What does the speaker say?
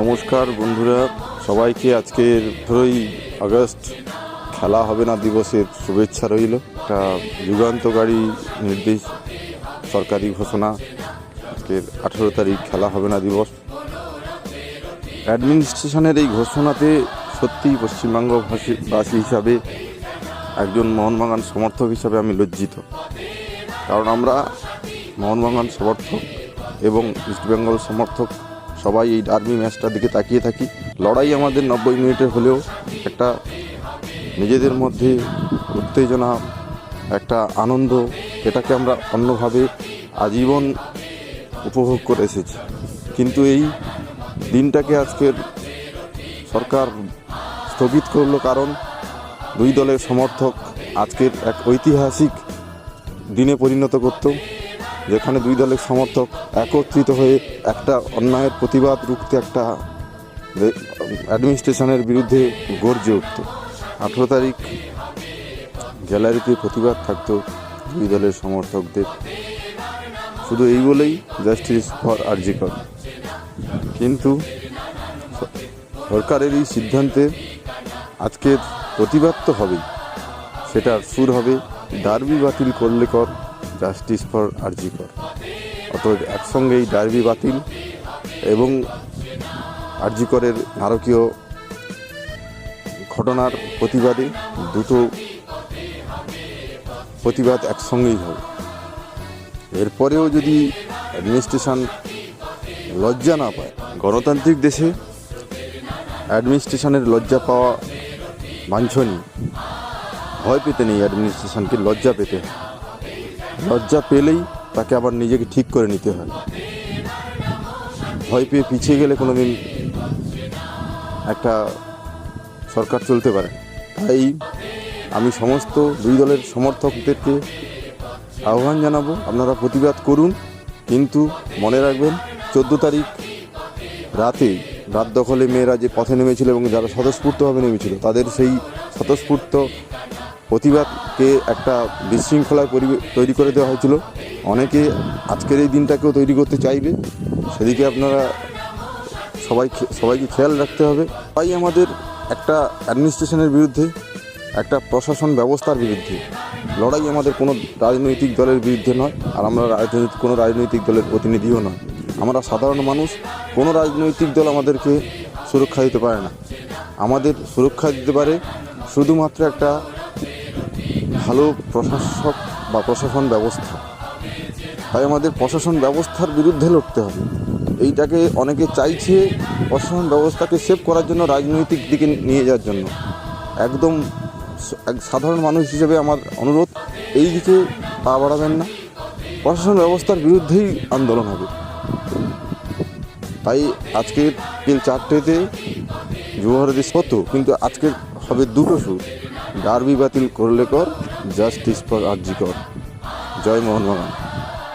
নমস্কার বন্ধুরা, সবাইকে আজকের 18ই আগস্ট খেলা হবে না দিবসের শুভেচ্ছা রইল। একটা যুগান্তকারী নির্দেশ, সরকারি ঘোষণা, আজকের 18 তারিখ খেলা হবে না দিবস। অ্যাডমিনিস্ট্রেশনের এই ঘোষণাতে সত্যিই পশ্চিমবঙ্গবাসী হিসাবে, একজন মোহনবাগান সমর্থক হিসাবে আমি লজ্জিত। কারণ আমরা মোহনবাগান সমর্থক এবং ইস্টবেঙ্গল সমর্থক সবাই এই ডার্বি ম্যাচটার দিকে তাকিয়ে থাকি। লড়াই আমাদের 90 মিনিটের হলেও একটা নিজেদের মধ্যে উত্তেজনা, একটা আনন্দ, এটাকে আমরা অন্যভাবে আজীবন উপভোগ করে এসেছি। কিন্তু এই দিনটাকে আজকের সরকার স্থগিত করলো, কারণ দুই দলের সমর্থক আজকের এক ঐতিহাসিক দিনে পরিণত করত, যেখানে দুই দলের সমর্থক একত্রিত হয়ে একটা অন্যায়ের প্রতিবাদ রুখতে একটা অ্যাডমিনিস্ট্রেশনের বিরুদ্ধে গর্জে উঠত। 18 তারিখ গ্যালারিতে প্রতিবাদ থাকতো দুই দলের সমর্থকদের, শুধু এই বলেই জাস্টিস ফর আরজি কর। কিন্তু সরকারের এই সিদ্ধান্তে আজকের প্রতিবাদ তো হবেই, সেটার সুর হবে ডার্বি বাতিল করলে কর, জাস্টিস ফর আরজি কর। অতএব একসঙ্গেই ডার্বি বাতিল এবং আরজি করের নারকীয় ঘটনার প্রতিবাদে দুটো প্রতিবাদ একসঙ্গেই হবে। এরপরেও যদি অ্যাডমিনিস্ট্রেশন লজ্জা না পায়, গণতান্ত্রিক দেশে অ্যাডমিনিস্ট্রেশনের লজ্জা পাওয়া বাঞ্ছনীয়। ভয় পেতে নেই, অ্যাডমিনিস্ট্রেশনকে লজ্জা পেতে হয়। লজ্জা পেলেই তাকে আবার নিজেকে ঠিক করে নিতে হয়। ভয় পেয়ে পিছিয়ে গেলে কোনোদিন একটা সরকার চলতে পারে। তাই আমি সমস্ত দুই দলের সমর্থকদেরকে আহ্বান জানাবো, আপনারা প্রতিবাদ করুন, কিন্তু মনে রাখবেন 14 তারিখ রাত দখলে মেয়েরা যে পথে নেমেছিল এবং যারা স্বতঃস্ফূর্তভাবে নেমেছিল, তাদের সেই স্বতঃস্ফূর্ত প্রতিবাদকে একটা বিশৃঙ্খলায় তৈরি করে দেওয়া হয়েছিল। অনেকে আজকের এই দিনটাকেও তৈরি করতে চাইবে, সেদিকে আপনারা সবাইকে খেয়াল রাখতে হবে। তাই আমাদের একটা অ্যাডমিনিস্ট্রেশনের বিরুদ্ধে, একটা প্রশাসন ব্যবস্থার বিরুদ্ধে লড়াই, আমাদের কোনো রাজনৈতিক দলের বিরুদ্ধে নয়, আর আমরা কোনো রাজনৈতিক দলের প্রতিনিধিও নয়। আমরা সাধারণ মানুষ, কোনো রাজনৈতিক দল আমাদেরকে সুরক্ষা দিতে পারে না। আমাদের সুরক্ষা দিতে পারে শুধুমাত্র একটা ভালো প্রশাসক বা প্রশাসন ব্যবস্থা। তাই আমাদের প্রশাসন ব্যবস্থার বিরুদ্ধে লড়তে হবে। এইটাকে অনেকে চাইছে প্রশাসন ব্যবস্থাকে সেভ করার জন্য, রাজনৈতিক দিকে নিয়ে যাওয়ার জন্য। একদম এক সাধারণ মানুষ হিসেবে আমার অনুরোধ, এই দিকে পা বাড়াবেন না। প্রশাসন ব্যবস্থার বিরুদ্ধেই আন্দোলন হবে। তাই আজকের বিকেল 4টেতে যুবভারতী হতো, কিন্তু আজকে হবে দুটো সুর, ডার্বি বাতিল করলে কর, জাস্টিস ফর আরজি কর। জয় মোহনবাগান।